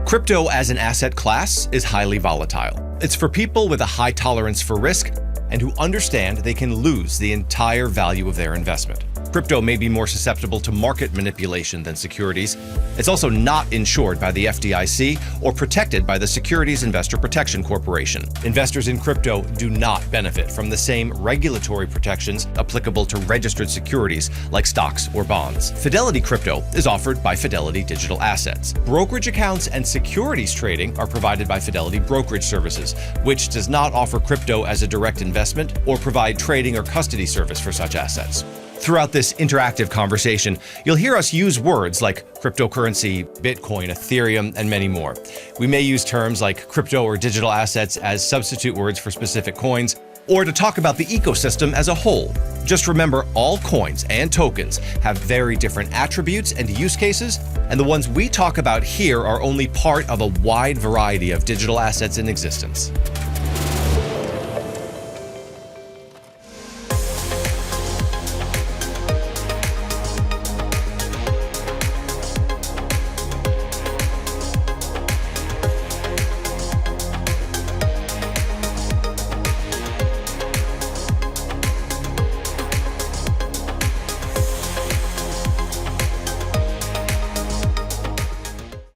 Crypto as an asset class is highly volatile. It's for people with a high tolerance for risk and who understand they can lose the entire value of their investment. Crypto may be more susceptible to market manipulation than securities. It's also not insured by the FDIC or protected by the Securities Investor Protection Corporation. Investors in crypto do not benefit from the same regulatory protections applicable to registered securities like stocks or bonds. Fidelity Crypto is offered by Fidelity Digital Assets. Brokerage accounts and securities trading are provided by Fidelity Brokerage Services, which does not offer crypto as a direct investment or provide trading or custody service for such assets. Throughout this interactive conversation, you'll hear us use words like cryptocurrency, Bitcoin, Ethereum, and many more. We may use terms like crypto or digital assets as substitute words for specific coins, or to talk about the ecosystem as a whole. Just remember, all coins and tokens have very different attributes and use cases, and the ones we talk about here are only part of a wide variety of digital assets in existence.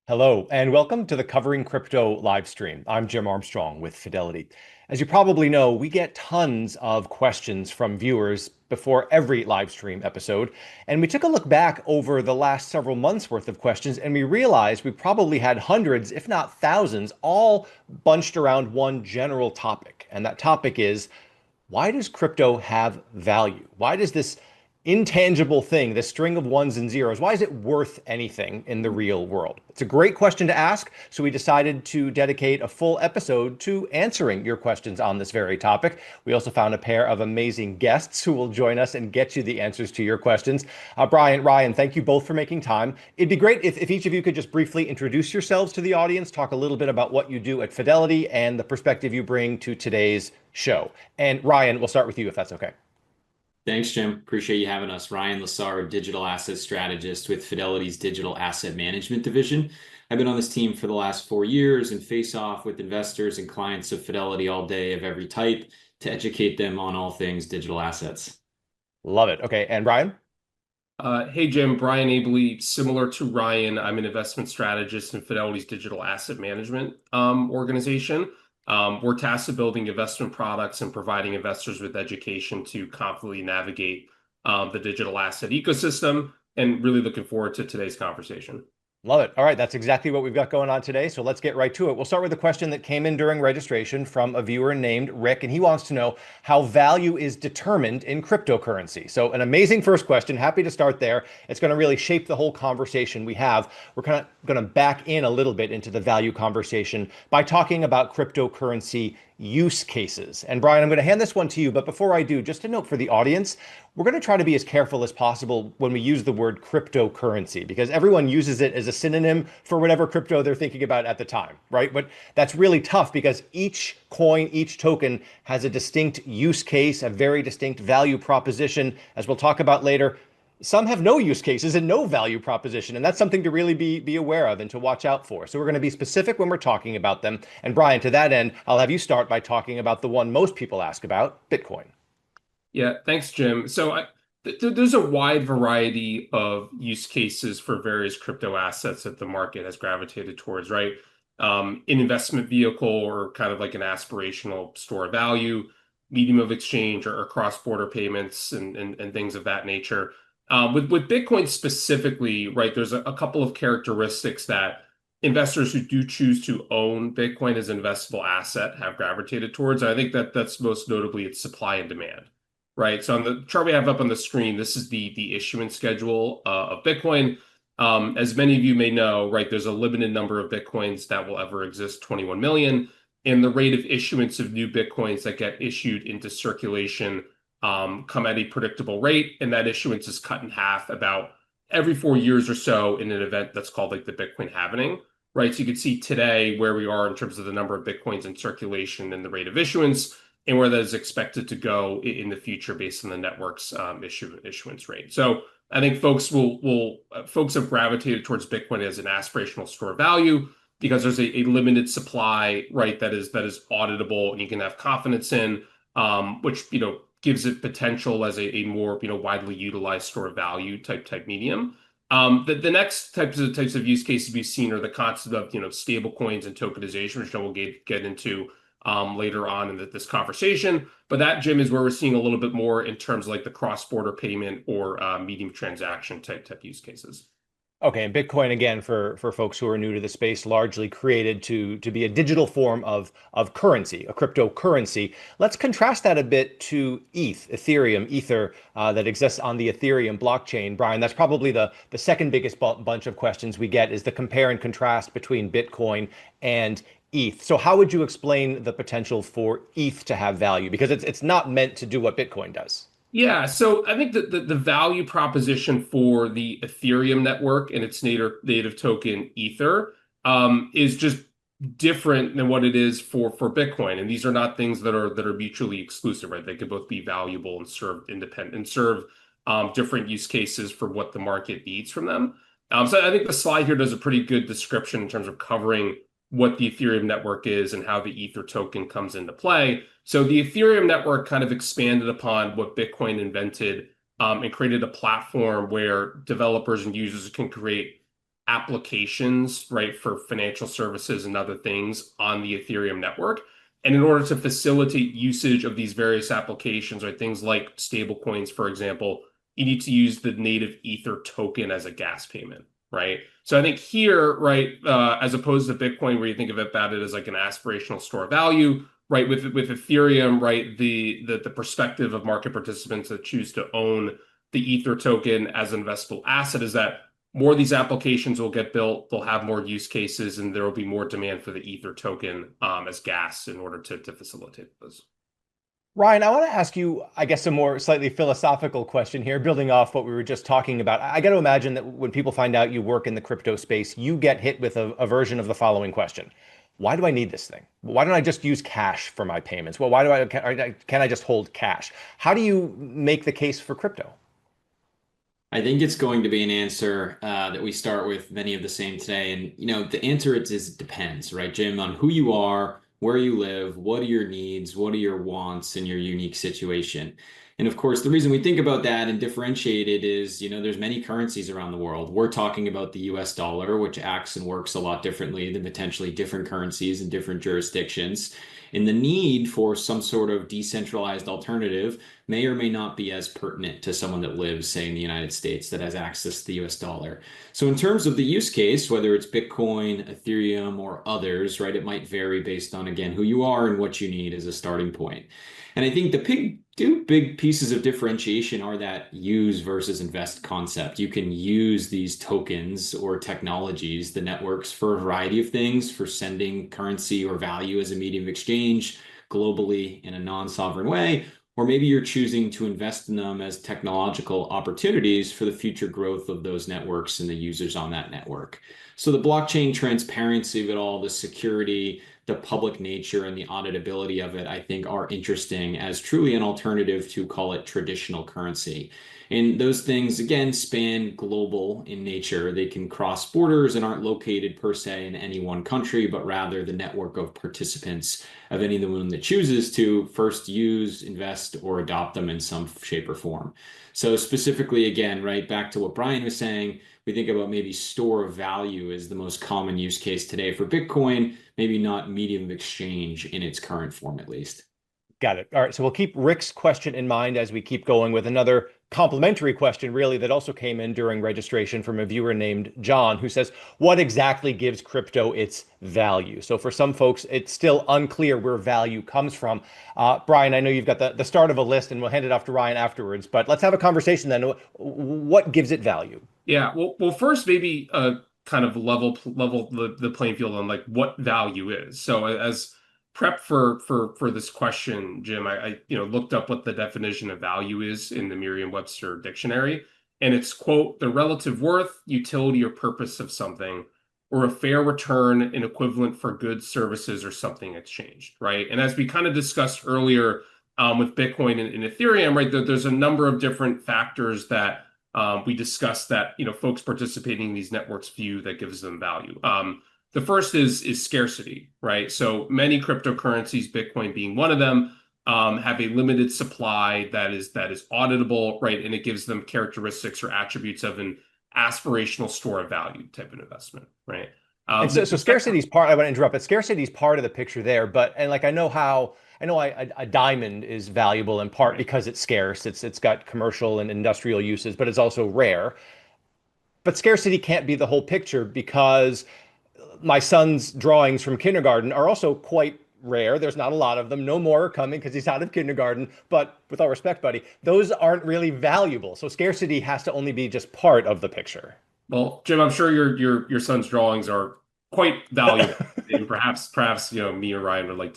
Hello, and welcome to the Covering Crypto live stream. I'm Jim Armstrong with Fidelity. As you probably know, we get tons of questions from viewers before every live stream episode, and we took a look back over the last several months worth of questions, and we realized we probably had hundreds, if not thousands, all bunched around one general topic. And that topic is, why does crypto have value? Why does this intangible thing, this string of ones and zeros, why is it worth anything in the real world? It's a great question to ask, so we decided to dedicate a full episode to answering your questions on this very topic. We also found a pair of amazing guests who will join us and get you the answers to your questions. Brian, Ryan, thank you both for making time. It'd be great if each of you could just briefly introduce yourselves to the audience, talk a little bit about what you do at Fidelity and the perspective you bring to today's show. And Ryan, we'll start with you if that's okay. Thanks, Jim. Appreciate you having us. Ryan Lasar, digital asset strategist with Fidelity's Digital Asset Management Division. I've been on this team for the last 4 years and face off with investors and clients of Fidelity all day of every type to educate them on all things digital assets. Love it. Okay, and Brian? Hey, Jim. Brian Abley. Similar to Ryan, I'm an investment strategist in Fidelity's Digital Asset Management organization. We're tasked with building investment products and providing investors with education to confidently navigate the digital asset ecosystem, and really looking forward to today's conversation. Love it. All right, that's exactly what we've got going on today, so let's get right to it. We'll start with a question that came in during registration from a viewer named Rick, and he wants to know how value is determined in cryptocurrency. So an amazing first question. Happy to start there. It's going to really shape the whole conversation we have. We're kind of going to back in a little bit into the value conversation by talking about cryptocurrency use cases. And Brian, I'm going to hand this one to you, but before I do, just a note for the audience, we're going to try to be as careful as possible when we use the word cryptocurrency, because everyone uses it as a synonym for whatever crypto they're thinking about at the time, right? But that's really tough because each coin, each token has a distinct use case, a very distinct value proposition, as we'll talk about later. Some have no use cases and no value proposition, and that's something to really be aware of and to watch out for. So we're going to be specific when we're talking about them. And Brian, to that end, I'll have you start by talking about the one most people ask about, Bitcoin. Yeah, thanks, Jim. So there's a wide variety of use cases for various crypto assets that the market has gravitated towards, right? An investment vehicle or kind of like an aspirational store of value, medium of exchange or cross-border payments and things of that nature. With Bitcoin specifically, right, there's a couple of characteristics that investors who do choose to own Bitcoin as an investable asset have gravitated towards. I think that's most notably its supply and demand, right? So on the chart we have up on the screen, this is the issuance schedule of Bitcoin. As many of you may know, right, there's a limited number of Bitcoins that will ever exist, 21 million, and the rate of issuance of new Bitcoins that get issued into circulation come at a predictable rate, and that issuance is cut in half about every 4 years or so in an event that's called like the Bitcoin halvening, right? So you can see today where we are in terms of the number of Bitcoins in circulation and the rate of issuance, and where that is expected to go in the future based on the network's issuance rate. So I think folks have gravitated towards Bitcoin as an aspirational store of value. because there's a limited supply, right, that is auditable and you can have confidence in, which, gives it potential as a more, widely utilized store of value type medium. The next types of use cases we've seen are the concept of, stable coins and tokenization, which we'll get into later on in this conversation. But that, Jim, is where we're seeing a little bit more in terms of like the cross-border payment or medium transaction type use cases. Okay, and Bitcoin, again, for folks who are new to the space, largely created to be a digital form of currency, a cryptocurrency. Let's contrast that a bit to Ethereum, Ether, that exists on the Ethereum blockchain. Brian, that's probably the second biggest bunch of questions we get, is the compare and contrast between Bitcoin and ETH. So how would you explain the potential for ETH to have value? Because it's not meant to do what Bitcoin does. Yeah, so I think that the value proposition for the Ethereum network and its native token Ether is just different than what it is for Bitcoin. And these are not things that are mutually exclusive, right? They could both be valuable and serve independent and serve different use cases for what the market needs from them. So I think the slide here does a pretty good description in terms of covering what the Ethereum network is and how the Ether token comes into play. So the Ethereum network kind of expanded upon what Bitcoin invented and created a platform where developers and users can create applications, right, for financial services and other things on the Ethereum network. And in order to facilitate usage of these various applications, right, things like stablecoins, for example, you need to use the native Ether token as a gas payment, right? So I think here, right, as opposed to Bitcoin, where you think of it about it as like an aspirational store of value, right, with Ethereum, right, the perspective of market participants that choose to own the Ether token as an investable asset is that more of these applications will get built, they'll have more use cases, and there will be more demand for the Ether token as gas in order to facilitate those. Ryan, I want to ask you, I guess, a more slightly philosophical question here, building off what we were just talking about. I got to imagine that when people find out you work in the crypto space, you get hit with a version of the following question. Why do I need this thing? Why don't I just use cash for my payments? Well, can I just hold cash? How do you make the case for crypto? I think it's going to be an answer that we start with many of the same today. And, the answer is it depends, right, Jim, on who you are, where you live, what are your needs, what are your wants in your unique situation. And of course, the reason we think about that and differentiate it is, there's many currencies around the world. We're talking about the US dollar, which acts and works a lot differently than potentially different currencies in different jurisdictions. And the need for some sort of decentralized alternative may or may not be as pertinent to someone that lives, say, in the United States that has access to the US dollar. So in terms of the use case, whether it's Bitcoin, Ethereum, or others, right, it might vary based on, again, who you are and what you need as a starting point. And I think the two big pieces of differentiation are that use versus invest concept. You can use these tokens or technologies, the networks, for a variety of things, for sending currency or value as a medium of exchange globally in a non-sovereign way, or maybe you're choosing to invest in them as technological opportunities for the future growth of those networks and the users on that network. So the blockchain transparency of it all, the security, the public nature, and the auditability of it, I think, are interesting as truly an alternative to, call it, traditional currency. And those things, again, span global in nature. They can cross borders and aren't located per se in any one country, but rather the network of participants of anyone that chooses to first use, invest, or adopt them in some shape or form. So specifically, again, right back to what Brian was saying, we think about maybe store of value as the most common use case today for Bitcoin, maybe not medium of exchange in its current form, at least. Got it. All right. So we'll keep Rick's question in mind as we keep going with another complementary question, really, that also came in during registration from a viewer named John, who says, what exactly gives crypto its value? So for some folks, it's still unclear where value comes from. Brian, I know you've got the start of a list, and we'll hand it off to Ryan afterwards, but let's have a conversation then. What gives it value? Yeah, well, first, maybe kind of level the playing field on like what value is. So as prep for this question, Jim, I looked up what the definition of value is in the Merriam-Webster dictionary, and it's, quote, the relative worth, utility, or purpose of something, or a fair return and equivalent for goods, services, or something exchanged, right? And as we kind of discussed earlier with Bitcoin and Ethereum, right, there's a number of different factors that we discussed that folks participating in these networks view that gives them value. The first is scarcity, right? So many cryptocurrencies, Bitcoin being one of them, have a limited supply that is auditable, right? And it gives them characteristics or attributes of an aspirational store of value type of investment, right? And so scarcity is part. I want to interrupt, but scarcity is part of the picture there. But and like I know a diamond is valuable in part because it's scarce. It's got commercial and industrial uses, but it's also rare. But scarcity can't be the whole picture because my son's drawings from kindergarten are also quite rare. There's not a lot of them. No more are coming because he's out of kindergarten. But with all respect, buddy, those aren't really valuable. So scarcity has to only be just part of the picture. Well, Jim, I'm sure your son's drawings are quite valuable. And perhaps me or Ryan would like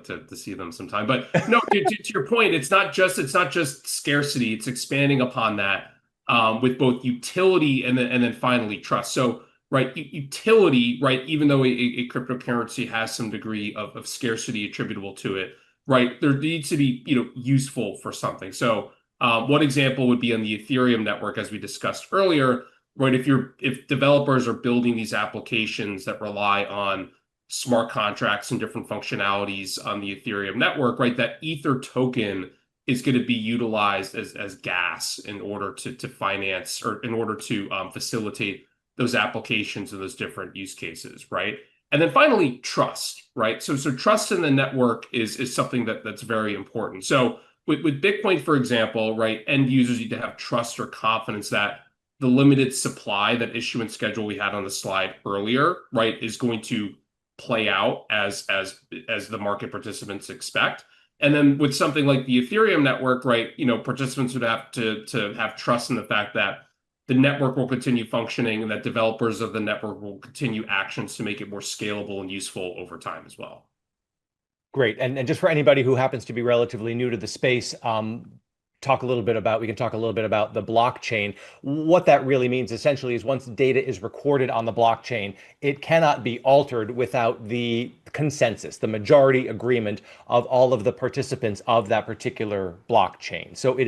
to see them sometime. But no, to your point, it's not just scarcity. It's expanding upon that with both utility and then finally trust. So right, utility, right, even though a cryptocurrency has some degree of scarcity attributable to it, right, there needs to be useful for something. So one example would be on the Ethereum network, as we discussed earlier. Right, if developers are building these applications that rely on smart contracts and different functionalities on the Ethereum network, right, that Ether token is going to be utilized as gas in order to finance or in order to facilitate those applications and those different use cases, right? And then finally, trust, right? So trust in the network is something that's very important. So with Bitcoin, for example, right, end users need to have trust or confidence that the limited supply, that issuance schedule we had on the slide earlier, right, is going to play out as the market participants expect. And then with something like the Ethereum network, right, participants would have to have trust in the fact that the network will continue functioning and that developers of the network will continue actions to make it more scalable and useful over time as well. Great. And just for anybody who happens to be relatively new to the space, we can talk a little bit about the blockchain. What that really means essentially is once data is recorded on the blockchain, it cannot be altered without the consensus, the majority agreement of all of the participants of that particular blockchain. So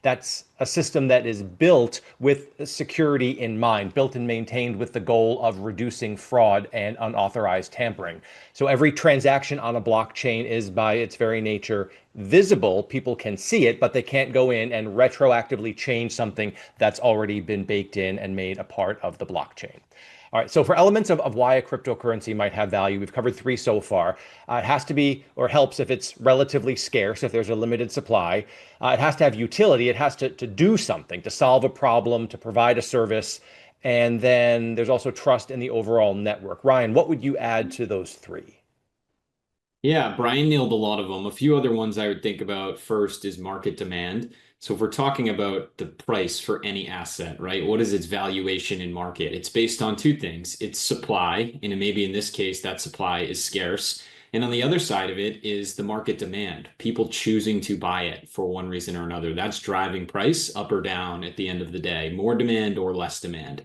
that's a system that is built with security in mind, built and maintained with the goal of reducing fraud and unauthorized tampering. So every transaction on a blockchain is by its very nature visible. People can see it, but they can't go in and retroactively change something that's already been baked in and made a part of the blockchain. All right, so for elements of why a cryptocurrency might have value, we've covered three so far. It has to be, or helps if it's relatively scarce, if there's a limited supply. It has to have utility. It has to do something, to solve a problem, to provide a service. And then there's also trust in the overall network. Ryan, what would you add to those three? Yeah, Brian nailed a lot of them. A few other ones I would think about first is market demand. So if we're talking about the price for any asset, right? What is its valuation in market? It's based on two things. It's supply, and maybe in this case, that supply is scarce. And on the other side of it is the market demand, people choosing to buy it for one reason or another. That's driving price up or down at the end of the day, more demand or less demand.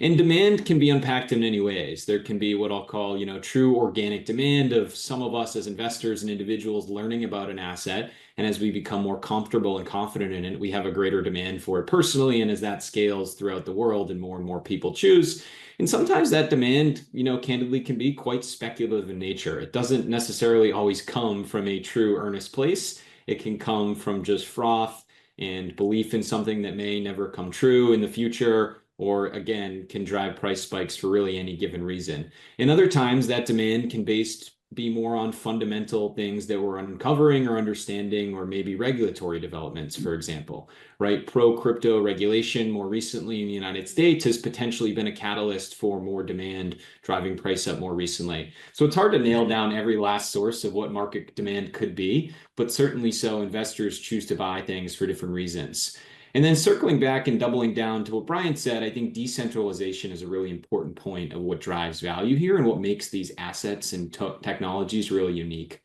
And demand can be unpacked in many ways. There can be what I'll call, true organic demand of some of us as investors and individuals learning about an asset. And as we become more comfortable and confident in it, we have a greater demand for it personally. And as that scales throughout the world and more people choose. And sometimes that demand, candidly can be quite speculative in nature. It doesn't necessarily always come from a true earnest place. It can come from just froth and belief in something that may never come true in the future, or again, can drive price spikes for really any given reason. And other times that demand can be more on fundamental things that we're uncovering or understanding, or maybe regulatory developments, for example, right? Pro-crypto regulation more recently in the United States has potentially been a catalyst for more demand, driving price up more recently. So it's hard to nail down every last source of what market demand could be, but certainly so investors choose to buy things for different reasons. And then circling back and doubling down to what Brian said, I think decentralization is a really important point of what drives value here and what makes these assets and technologies really unique.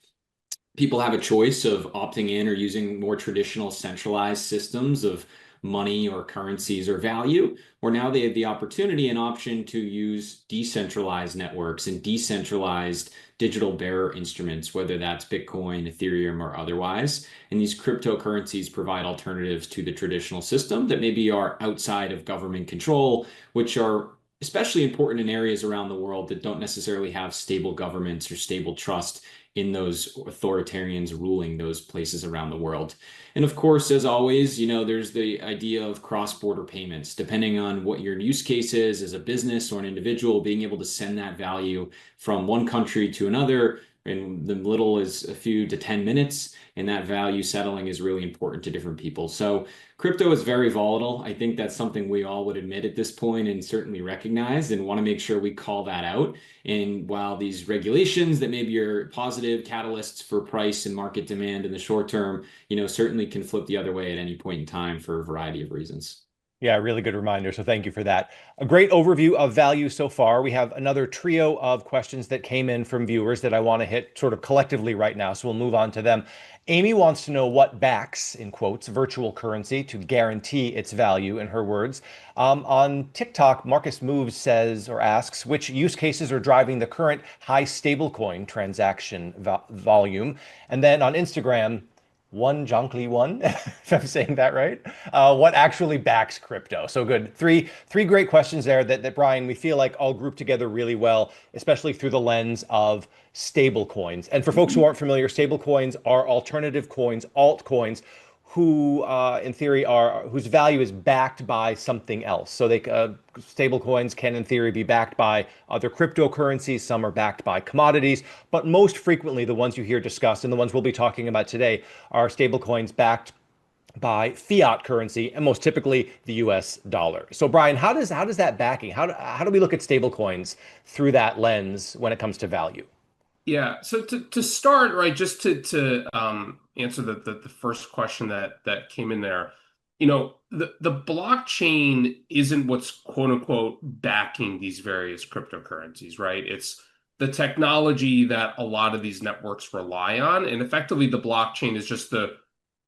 People have a choice of opting in or using more traditional centralized systems of money or currencies or value, or now they have the opportunity and option to use decentralized networks and decentralized digital bearer instruments, whether that's Bitcoin, Ethereum, or otherwise. And these cryptocurrencies provide alternatives to the traditional system that maybe are outside of government control, which are especially important in areas around the world that don't necessarily have stable governments or stable trust in those authoritarians ruling those places around the world. And of course, as always, there's the idea of cross-border payments. Depending on what your use case is as a business or an individual, being able to send that value from one country to another in the little as a few to 10 minutes, and that value settling is really important to different people. So crypto is very volatile. I think that's something we all would admit at this point and certainly recognize and want to make sure we call that out. And while these regulations that maybe are positive catalysts for price and market demand in the short term, certainly can flip the other way at any point in time for a variety of reasons. Yeah, really good reminder. So thank you for that. A great overview of value so far. We have another trio of questions that came in from viewers that I want to hit sort of collectively right now. So we'll move on to them. Amy wants to know what backs, in quotes, virtual currency to guarantee its value, in her words. On TikTok, Marcus Moves says or asks, which use cases are driving the current high stablecoin transaction volume? And then on Instagram, one Jonkly one, if I'm saying that right. What actually backs crypto? So good. Three great questions there that Brian, we feel like all grouped together really well, especially through the lens of stable coins. And for folks who aren't familiar, stable coins are alternative coins, altcoins, who in theory whose value is backed by something else. So stable coins can in theory be backed by other cryptocurrencies. Some are backed by commodities, but most frequently the ones you hear discussed and the ones we'll be talking about today are stable coins backed by fiat currency, and most typically the US dollar. So Brian, how does that backing, how do we look at stable coins through that lens when it comes to value? Yeah. So to start, right, just to answer the first question that came in there, the blockchain isn't what's quote unquote backing these various cryptocurrencies, right? It's the technology that a lot of these networks rely on, and effectively the blockchain is just the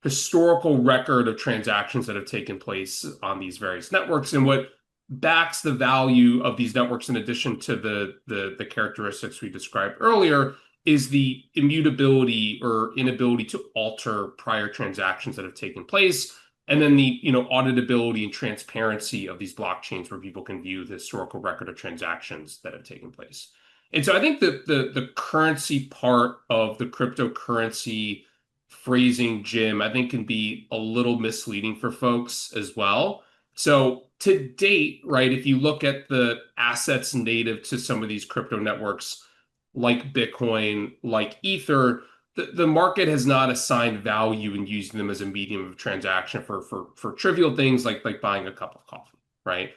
historical record of transactions that have taken place on these various networks. And what backs the value of these networks, in addition to the characteristics we described earlier, is the immutability or inability to alter prior transactions that have taken place, and then the auditability and transparency of these blockchains where people can view the historical record of transactions that have taken place. And so I think that the currency part of the cryptocurrency phrasing, Jim, I think can be a little misleading for folks as well. So to date, right, if you look at the assets native to some of these crypto networks like Bitcoin, like Ether, the market has not assigned value in using them as a medium of transaction for trivial things like buying a cup of coffee, right?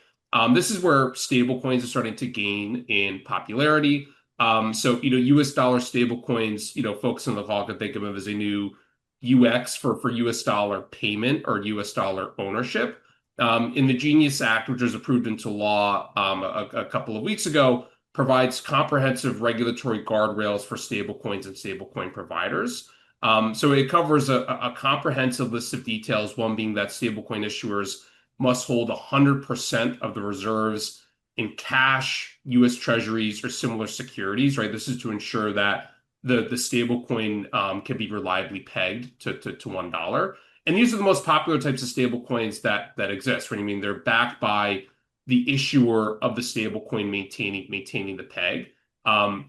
This is where stablecoins are starting to gain in popularity. So US dollar stablecoins, folks on the call can think of them as a new UX for US dollar payment or US dollar ownership. In the Genius Act, which was approved into law a couple of weeks ago, provides comprehensive regulatory guardrails for stablecoins and stablecoin providers. So it covers a comprehensive list of details, one being that stablecoin issuers must hold 100% of the reserves in cash, US treasuries, or similar securities, right? This is to ensure that the stablecoin can be reliably pegged to $1. And these are the most popular types of stablecoins that exist, right? I mean, they're backed by the issuer of the stablecoin maintaining the peg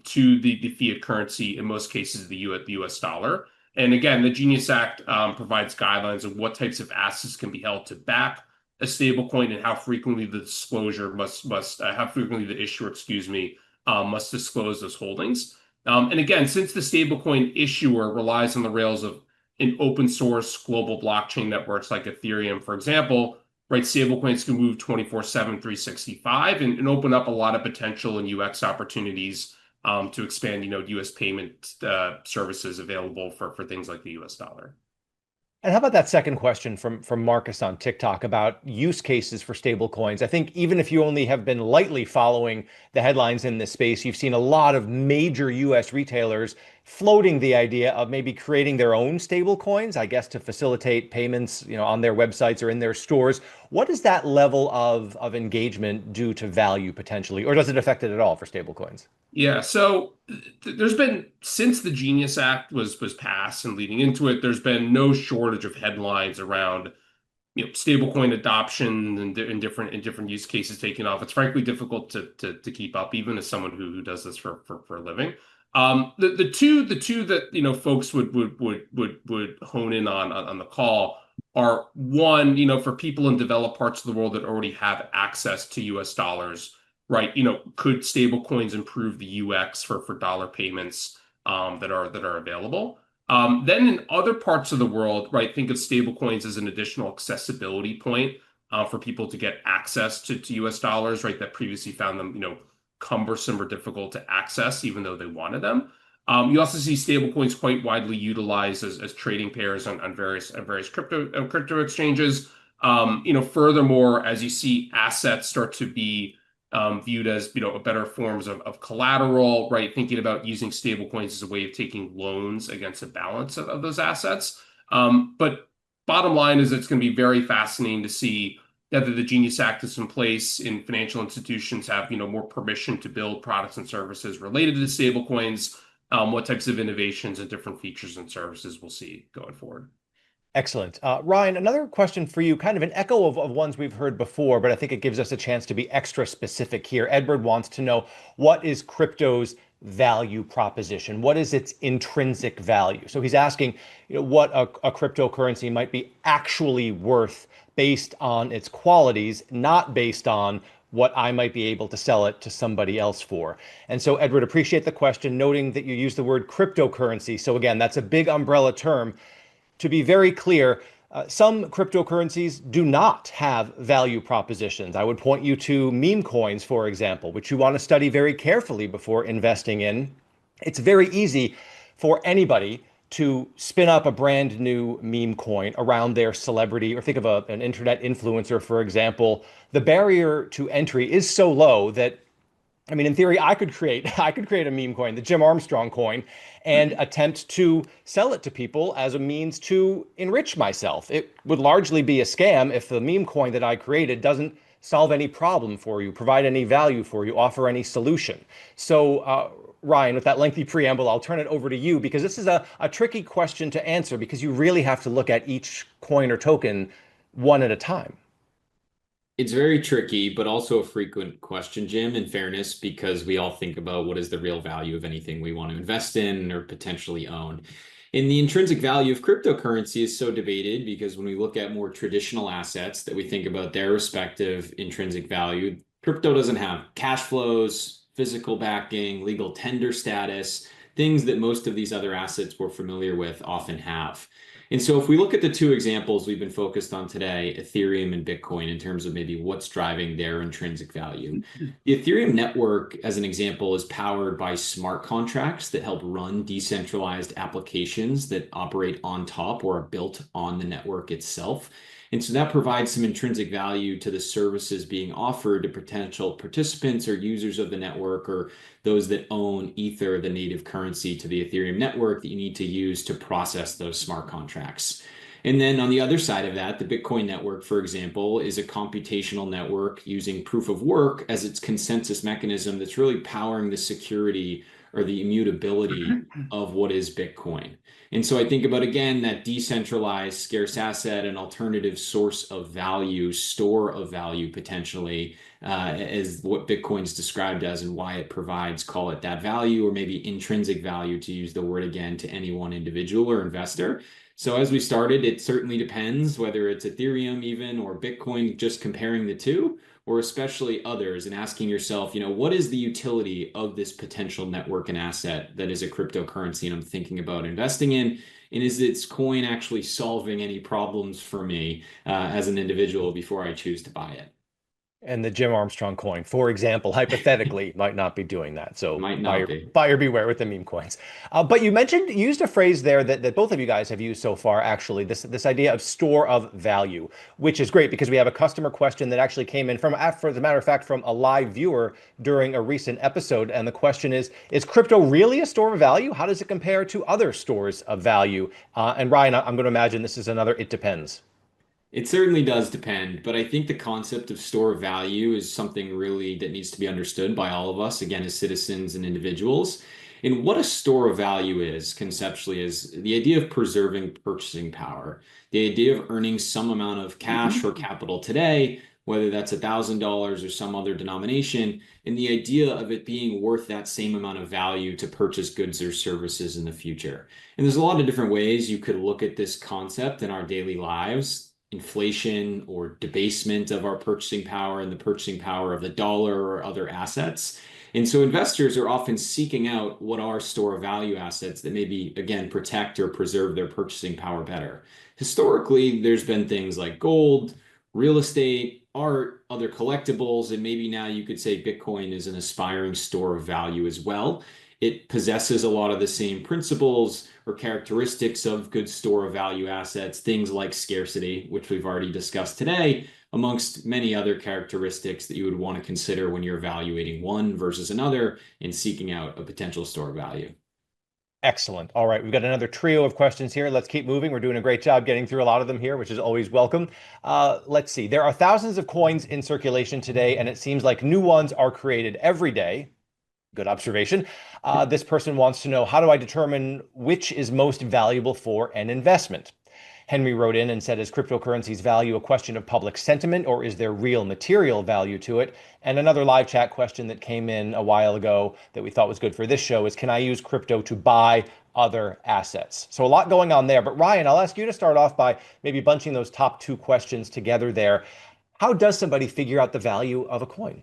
to the fiat currency, in most cases, the US dollar. And again, the Genius Act provides guidelines of what types of assets can be held to back a stablecoin and how frequently the disclosure how frequently the issuer, must disclose those holdings. And again, since the stablecoin issuer relies on the rails of in open source global blockchain networks like Ethereum, for example, right, stablecoins can move 24/7, 365 and open up a lot of potential and UX opportunities to expand, US payment services available for things like the US dollar. And how about that second question from Marcus on TikTok about use cases for stable coins? I think even if you only have been lightly following the headlines in this space, you've seen a lot of major US retailers floating the idea of maybe creating their own stable coins, I guess, to facilitate payments, on their websites or in their stores. What does that level of engagement do to value potentially, or does it affect it at all for stable coins? Yeah, so there's been, since the Genius Act was passed and leading into it, there's been no shortage of headlines around stablecoin adoption and in different use cases taking off. It's frankly difficult to keep up, even as someone who does this for a living. The two that folks would hone in on the call are one, for people in developed parts of the world that already have access to US dollars, right? Could stablecoins improve the UX for dollar payments that are available? Then in other parts of the world, right, think of stablecoins as an additional accessibility point for people to get access to US dollars, right, that previously found them, cumbersome or difficult to access, even though they wanted them. You also see stablecoins quite widely utilized as trading pairs on various crypto exchanges. Furthermore, as you see assets start to be viewed as better forms of collateral, right? Thinking about using stablecoins as a way of taking loans against a balance of those assets. But bottom line is it's going to be very fascinating to see that the Genius Act is in place and financial institutions have more permission to build products and services related to the stablecoins. What types of innovations and different features and services we'll see going forward. Excellent. Ryan, another question for you, kind of an echo of ones we've heard before, but I think it gives us a chance to be extra specific here. Edward wants to know, what is crypto's value proposition? What is its intrinsic value? So he's asking, what a cryptocurrency might be actually worth based on its qualities, not based on what I might be able to sell it to somebody else for. And so, Edward, appreciate the question, noting that you use the word cryptocurrency. So again, that's a big umbrella term. To be very clear, some cryptocurrencies do not have value propositions. I would point you to meme coins, for example, which you want to study very carefully before investing in. It's very easy for anybody to spin up a brand new meme coin around their celebrity, or think of an internet influencer, for example. The barrier to entry is so low that, I mean, in theory, I could create a meme coin, the Jim Armstrong coin, and attempt to sell it to people as a means to enrich myself. It would largely be a scam if the meme coin that I created doesn't solve any problem for you, provide any value for you, offer any solution. So, Ryan, with that lengthy preamble, I'll turn it over to you, because this is a tricky question to answer, because you really have to look at each coin or token one at a time. It's very tricky, but also a frequent question, Jim, in fairness, because we all think about what is the real value of anything we want to invest in or potentially own. And the intrinsic value of cryptocurrency is so debated, because when we look at more traditional assets that we think about their respective intrinsic value, crypto doesn't have cash flows, physical backing, legal tender status, things that most of these other assets we're familiar with often have. And so if we look at the two examples we've been focused on today, Ethereum and Bitcoin, in terms of maybe what's driving their intrinsic value, the Ethereum network, as an example, is powered by smart contracts that help run decentralized applications that operate on top or are built on the network itself. And so that provides some intrinsic value to the services being offered to potential participants or users of the network, or those that own Ether, the native currency to the Ethereum network that you need to use to process those smart contracts. And then on the other side of that, the Bitcoin network, for example, is a computational network using proof of work as its consensus mechanism that's really powering the security or the immutability of what is Bitcoin. And so I think about, again, that decentralized scarce asset, an alternative source of value, store of value potentially, as what Bitcoin's described as, and why it provides, call it that value, or maybe intrinsic value, to use the word again, to any one individual or investor. So as we started, it certainly depends whether it's Ethereum even, or Bitcoin, just comparing the two, or especially others, and asking yourself, what is the utility of this potential network and asset that is a cryptocurrency and I'm thinking about investing in? And is its coin actually solving any problems for me as an individual before I choose to buy it? And the Jim Armstrong coin, for example, hypothetically, might not be doing that. So buyer beware with the meme coins. But you used a phrase there that both of you guys have used so far, actually, this idea of store of value, which is great, because we have a customer question that actually came in from, as a matter of fact, from a live viewer during a recent episode. And the question is crypto really a store of value? How does it compare to other stores of value? And Ryan, I'm going to imagine this is another it depends. It certainly does depend, but I think the concept of store of value is something really that needs to be understood by all of us, again, as citizens and individuals. And what a store of value is conceptually is the idea of preserving purchasing power, the idea of earning some amount of cash or capital today, whether that's $1,000 or some other denomination, and the idea of it being worth that same amount of value to purchase goods or services in the future. And there's a lot of different ways you could look at this concept in our daily lives. Inflation or debasement of our purchasing power and the purchasing power of the dollar or other assets. And so investors are often seeking out what are store of value assets that maybe, again, protect or preserve their purchasing power better. Historically, there's been things like gold, real estate, art, other collectibles, and maybe now you could say Bitcoin is an aspiring store of value as well. It possesses a lot of the same principles or characteristics of good store of value assets, things like scarcity, which we've already discussed today, amongst many other characteristics that you would want to consider when you're evaluating one versus another and seeking out a potential store of value. Excellent. All right, we've got another trio of questions here. Let's keep moving. We're doing a great job getting through a lot of them here, which is always welcome. Let's see. There are thousands of coins in circulation today, and it seems like new ones are created every day. Good observation. This person wants to know, how do I determine which is most valuable for an investment? Henry wrote in and said, is cryptocurrency's value a question of public sentiment, or is there real material value to it? And another live chat question that came in a while ago that we thought was good for this show is, can I use crypto to buy other assets? So a lot going on there. But Ryan, I'll ask you to start off by maybe bunching those top two questions together there. How does somebody figure out the value of a coin?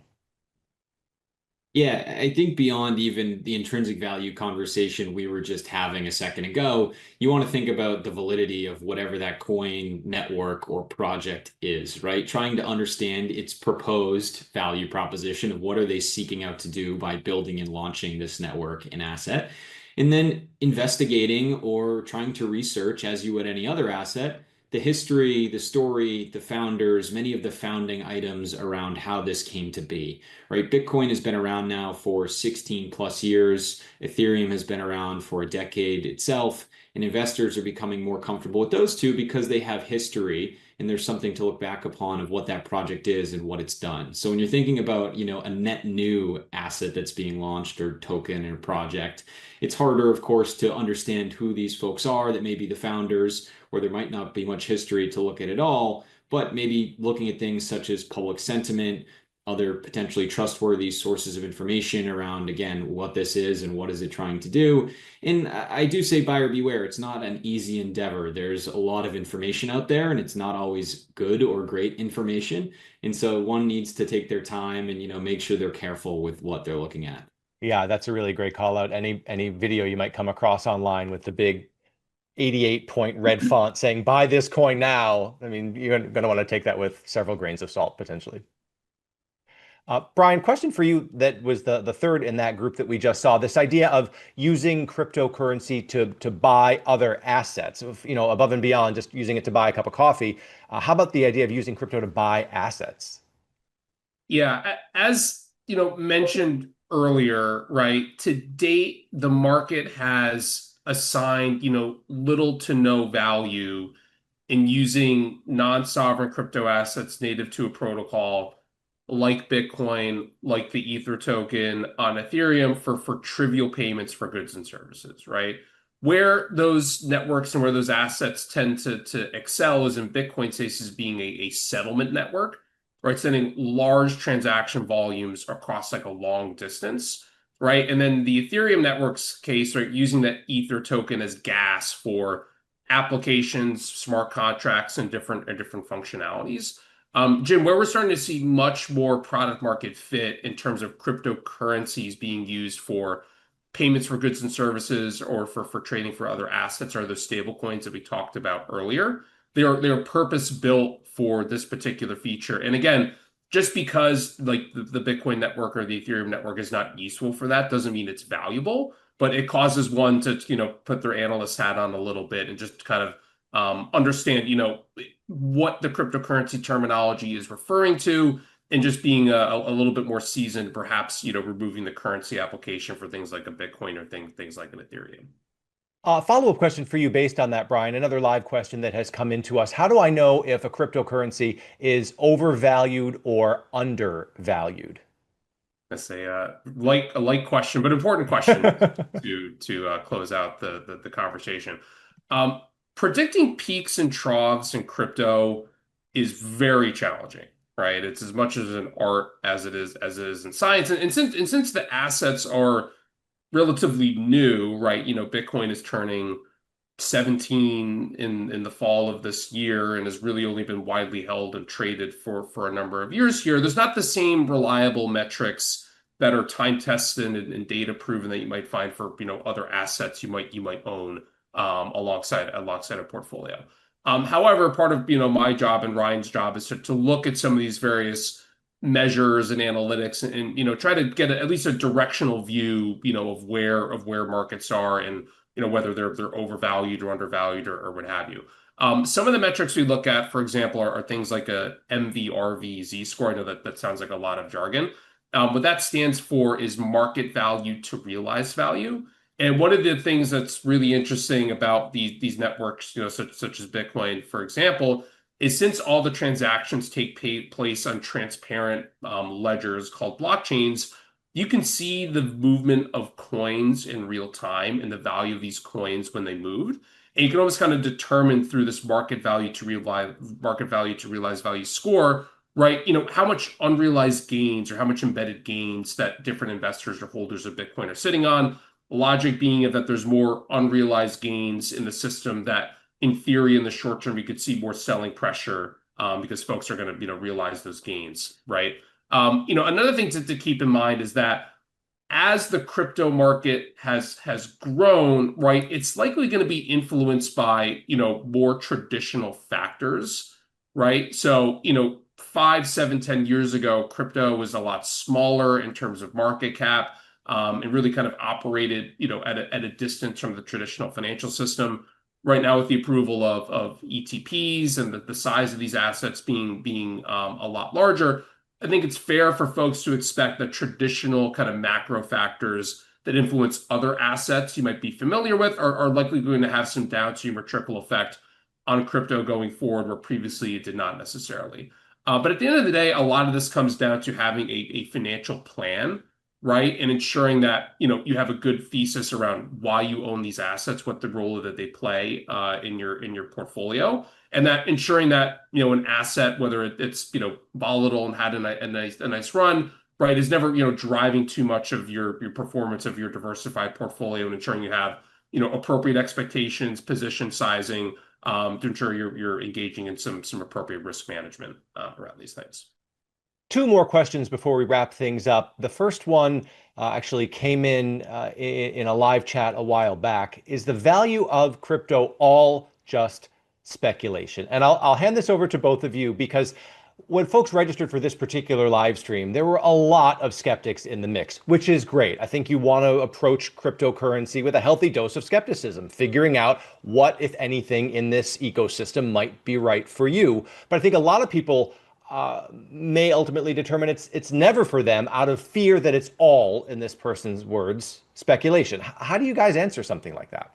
Yeah, I think beyond even the intrinsic value conversation we were just having a second ago, you want to think about the validity of whatever that coin network or project is, right? Trying to understand its proposed value proposition of what are they seeking out to do by building and launching this network and asset, and then investigating or trying to research, as you would any other asset, the history, the story, the founders, many of the founding items around how this came to be, right? Bitcoin has been around now for 16 plus years. Ethereum has been around for a decade itself, and investors are becoming more comfortable with those two because they have history and there's something to look back upon of what that project is and what it's done. So when you're thinking about, a net new asset that's being launched or token or project, it's harder, of course, to understand who these folks are that may be the founders, or there might not be much history to look at all, but maybe looking at things such as public sentiment, other potentially trustworthy sources of information around, again, what this is and what is it trying to do. And I do say buyer beware. It's not an easy endeavor. There's a lot of information out there, and it's not always good or great information. And so one needs to take their time and, make sure they're careful with what they're looking at. Yeah, that's a really great call out. Any video you might come across online with the big 88-point red font saying buy this coin now. I mean, you're going to want to take that with several grains of salt potentially. Brian, question for you that was the third in that group that we just saw, this idea of using cryptocurrency to buy other assets, above and beyond just using it to buy a cup of coffee. How about the idea of using crypto to buy assets? Yeah, as mentioned earlier, right? To date, the market has assigned, little to no value in using non-sovereign crypto assets native to a protocol like Bitcoin, like the Ether token on Ethereum for trivial payments for goods and services, right? Where those networks and where those assets tend to excel is in Bitcoin's case as being a settlement network, right? Sending large transaction volumes across like a long distance, right? And then the Ethereum network's case, right, using that Ether token as gas for applications, smart contracts, and different functionalities. Jim, where we're starting to see much more product market fit in terms of cryptocurrencies being used for payments for goods and services or for trading for other assets are those stable coins that we talked about earlier. They're purpose built for this particular feature. And again, just because like the Bitcoin network or the Ethereum network is not useful for that doesn't mean it's valuable, but it causes one to, put their analyst hat on a little bit and just kind of understand, what the cryptocurrency terminology is referring to, and just being a little bit more seasoned, perhaps, removing the currency application for things like a Bitcoin or things like an Ethereum. Follow-up question for you based on that, Brian. Another live question that has come into us. How do I know if a cryptocurrency is overvalued or undervalued? I say a light question, but important question to close out the conversation. Predicting peaks and troughs in crypto is very challenging, right? It's as much as an art as it is in science. And since the assets are relatively new, right? Bitcoin is turning 17 in the fall of this year and has really only been widely held and traded for a number of years here. There's not the same reliable metrics that are time tested and data proven that you might find for other assets you might own alongside a portfolio. However, part of my job and Ryan's job is to look at some of these various measures and analytics and try to get at least a directional view of where markets are and whether they're overvalued or undervalued or what have you. Some of the metrics we look at, for example, are things like a MVRV Z-score. I know that sounds like a lot of jargon. What that stands for is market value to realized value. And one of the things that's really interesting about these networks, such as Bitcoin, for example, is since all the transactions take place on transparent ledgers called blockchains, you can see the movement of coins in real time and the value of these coins when they moved. And you can almost kind of determine through this market value to realized value score, right? How much unrealized gains or how much embedded gains that different investors or holders of Bitcoin are sitting on. Logic being that there's more unrealized gains in the system that in theory, in the short term, you could see more selling pressure because folks are going to realize those gains, right? Another thing to keep in mind is that as the crypto market has grown, right, it's likely going to be influenced by more traditional factors, right? So 5, 7, 10 years ago, crypto was a lot smaller in terms of market cap and really kind of operated at a distance from the traditional financial system. Right now, with the approval of ETPs and the size of these assets being a lot larger, I think it's fair for folks to expect that traditional kind of macro factors that influence other assets you might be familiar with are likely going to have some downstream or trickle effect on crypto going forward, where previously it did not necessarily. But at the end of the day, a lot of this comes down to having a financial plan, right? And ensuring that you have a good thesis around why you own these assets, what the role that they play in your portfolio, and that ensuring that an asset, whether it's volatile and had a nice run, right, is never driving too much of your performance of your diversified portfolio, and ensuring you have appropriate expectations, position sizing to ensure you're engaging in some appropriate risk management around these things. Two more questions before we wrap things up. The first one actually came in a live chat a while back. Is the value of crypto all just speculation? And I'll hand this over to both of you, because when folks registered for this particular live stream, there were a lot of skeptics in the mix, which is great. I think you want to approach cryptocurrency with a healthy dose of skepticism, figuring out what, if anything, in this ecosystem might be right for you. But I think a lot of people may ultimately determine it's never for them, out of fear that it's all, in this person's words, speculation. How do you guys answer something like that?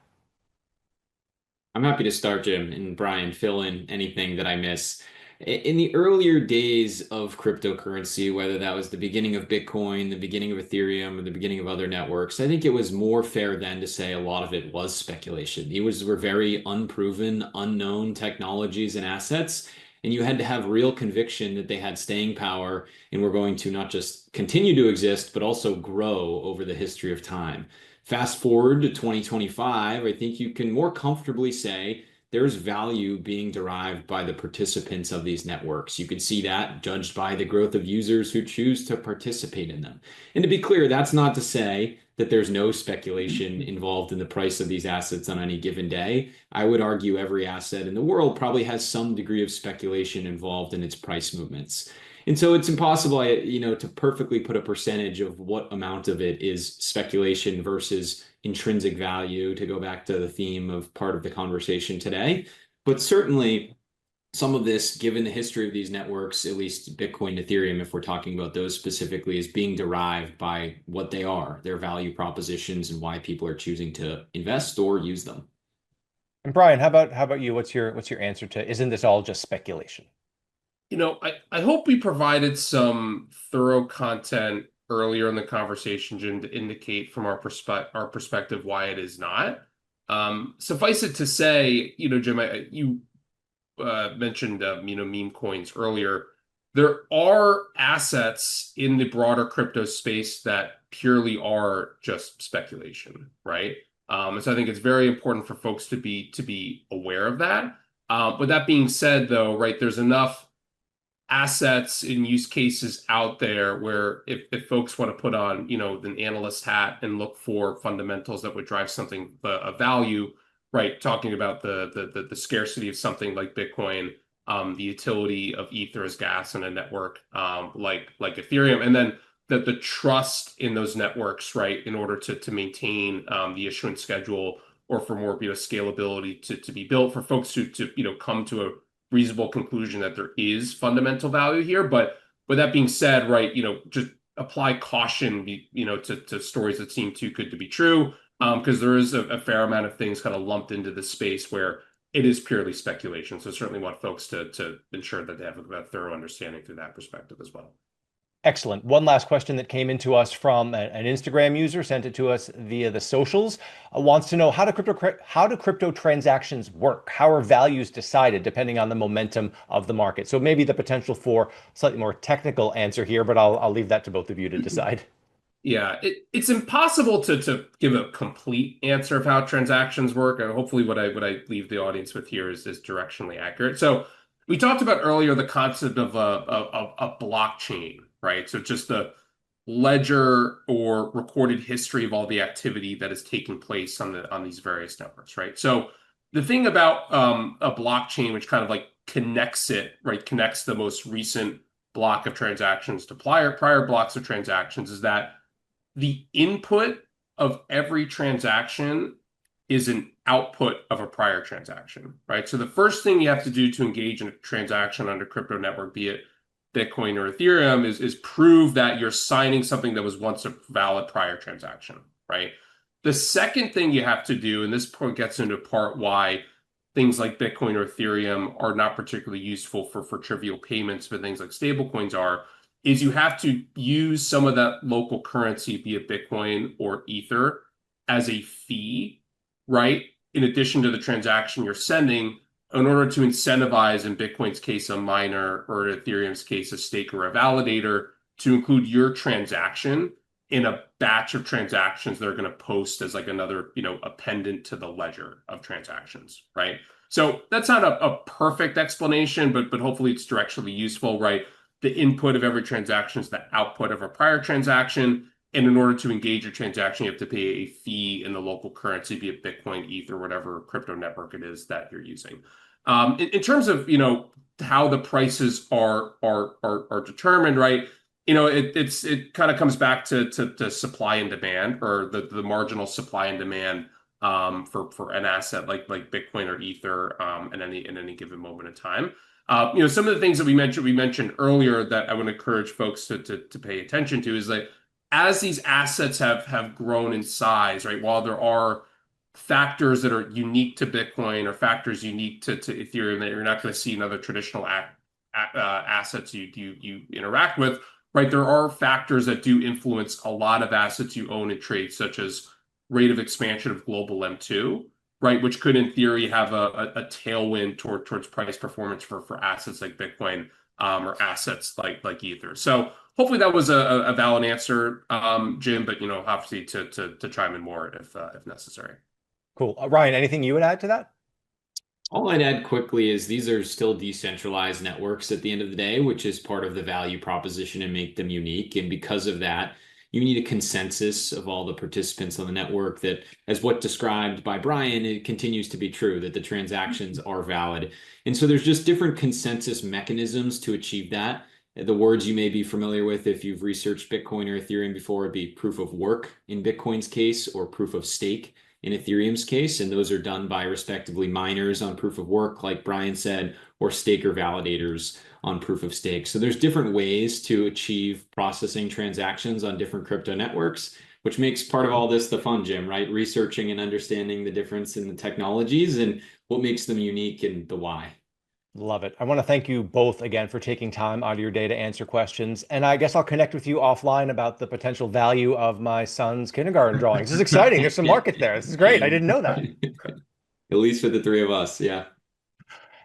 I'm happy to start, Jim, and Brian, fill in anything that I miss. In the earlier days of cryptocurrency, whether that was the beginning of Bitcoin, the beginning of Ethereum, or the beginning of other networks, I think it was more fair then to say a lot of it was speculation. These were very unproven, unknown technologies and assets, and you had to have real conviction that they had staying power and were going to not just continue to exist, but also grow over the history of time. Fast forward to 2025, I think you can more comfortably say there's value being derived by the participants of these networks. You can see that judged by the growth of users who choose to participate in them. And to be clear, that's not to say that there's no speculation involved in the price of these assets on any given day. I would argue every asset in the world probably has some degree of speculation involved in its price movements. And so it's impossible, to perfectly put a percentage of what amount of it is speculation versus intrinsic value, to go back to the theme of part of the conversation today. But certainly some of this, given the history of these networks, at least Bitcoin, Ethereum, if we're talking about those specifically, is being derived by what they are, their value propositions, and why people are choosing to invest or use them. And Brian, how about you? What's your answer to, isn't this all just speculation? I hope we provided some thorough content earlier in the conversation, Jim, to indicate from our perspective why it is not. Suffice it to say, Jim, you mentioned meme coins earlier. There are assets in the broader crypto space that purely are just speculation, right? And so I think it's very important for folks to be aware of that. But that being said, though, right, there's enough assets and use cases out there where if folks want to put on, an analyst hat and look for fundamentals that would drive something of value, right? Talking about the scarcity of something like Bitcoin, the utility of Ether as gas in a network like Ethereum, and then the trust in those networks, right, in order to maintain the issuance schedule, or for more scalability to be built, for folks to come to a reasonable conclusion that there is fundamental value here. But with that being said, right, just apply caution, to stories that seem too good to be true, because there is a fair amount of things kind of lumped into this space where it is purely speculation. So certainly want folks to ensure that they have a thorough understanding through that perspective as well. Excellent. One last question that came into us from an Instagram user, sent it to us via the socials, wants to know, how do crypto transactions work? How are values decided depending on the momentum of the market? So maybe the potential for slightly more technical answer here, but I'll leave that to both of you to decide. Yeah, it's impossible to give a complete answer of how transactions work. And hopefully what I leave the audience with here is directionally accurate. So we talked about earlier the concept of a blockchain, right? So just the ledger or recorded history of all the activity that is taking place on these various networks, right? So the thing about a blockchain, which kind of like connects the most recent block of transactions to prior blocks of transactions, is that the input of every transaction is an output of a prior transaction, right? So the first thing you have to do to engage in a transaction on a crypto network, be it Bitcoin or Ethereum, is prove that you're signing something that was once a valid prior transaction, right? The second thing you have to do, and this point gets into part why things like Bitcoin or Ethereum are not particularly useful for trivial payments, but things like stablecoins are, is you have to use some of that local currency, be it Bitcoin or Ether, as a fee, right? In addition to the transaction you're sending, in order to incentivize, in Bitcoin's case, a miner, or in Ethereum's case, a staker or a validator, to include your transaction in a batch of transactions that are going to post as like another, a pendant to the ledger of transactions, right? So that's not a perfect explanation, but hopefully it's directionally useful, right? The input of every transaction is the output of a prior transaction. And in order to engage a transaction, you have to pay a fee in the local currency, be it Bitcoin, Ether, whatever crypto network it is that you're using. In terms of, how the prices are determined, right? It kind of comes back to supply and demand, or the marginal supply and demand for an asset like Bitcoin or Ether in any given moment in time. Some of the things that we mentioned earlier that I would encourage folks to pay attention to is that as these assets have grown in size, right, while there are factors that are unique to Bitcoin or factors unique to Ethereum that you're not going to see in other traditional assets you interact with, right, there are factors that do influence a lot of assets you own and trade, such as rate of expansion of global M2, right, which could in theory have a tailwind towards price performance for assets like Bitcoin or assets like Ether. So hopefully that was a valid answer, Jim, but obviously to chime in more if necessary. Cool. Ryan, anything you would add to that? All I'd add quickly is these are still decentralized networks at the end of the day, which is part of the value proposition and make them unique. And because of that, you need a consensus of all the participants on the network that, as what described by Brian, it continues to be true, that the transactions are valid. And so there's just different consensus mechanisms to achieve that. The words you may be familiar with if you've researched Bitcoin or Ethereum before would be proof of work in Bitcoin's case, or proof of stake in Ethereum's case. And those are done by respectively miners on proof of work, like Brian said, or staker validators on proof of stake. So there's different ways to achieve processing transactions on different crypto networks, which makes part of all this the fun, Jim, right? Researching and understanding the difference in the technologies and what makes them unique and the why. Love it. I want to thank you both again for taking time out of your day to answer questions. And I guess I'll connect with you offline about the potential value of my son's kindergarten drawings. This is exciting. There's some market there. This is great. I didn't know that. At least for the three of us. Yeah.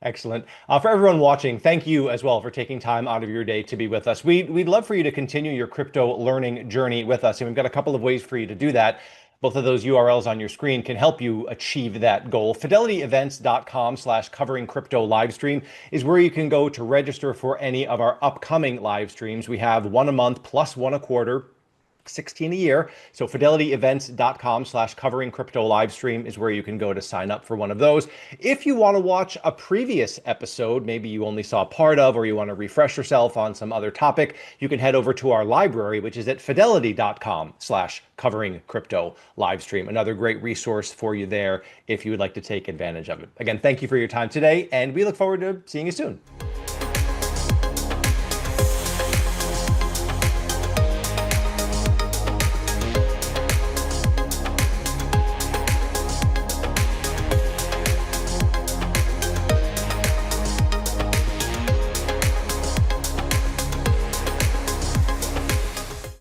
Excellent. For everyone watching, thank you as well for taking time out of your day to be with us. We'd love for you to continue your crypto learning journey with us, and we've got a couple of ways for you to do that. Both of those URLs on your screen can help you achieve that goal. FidelityEvents.com/covering crypto live stream is where you can go to register for any of our upcoming live streams. We have one a month plus one a quarter, 16 a year. So fidelityevents.com/covering crypto live stream is where you can go to sign up for one of those. If you want to watch a previous episode, maybe you only saw part of, or you want to refresh yourself on some other topic, you can head over to our library, which is at fidelity.com/covering crypto live stream. Another great resource for you there if you would like to take advantage of it. Again, thank you for your time today, and we look forward to seeing you soon.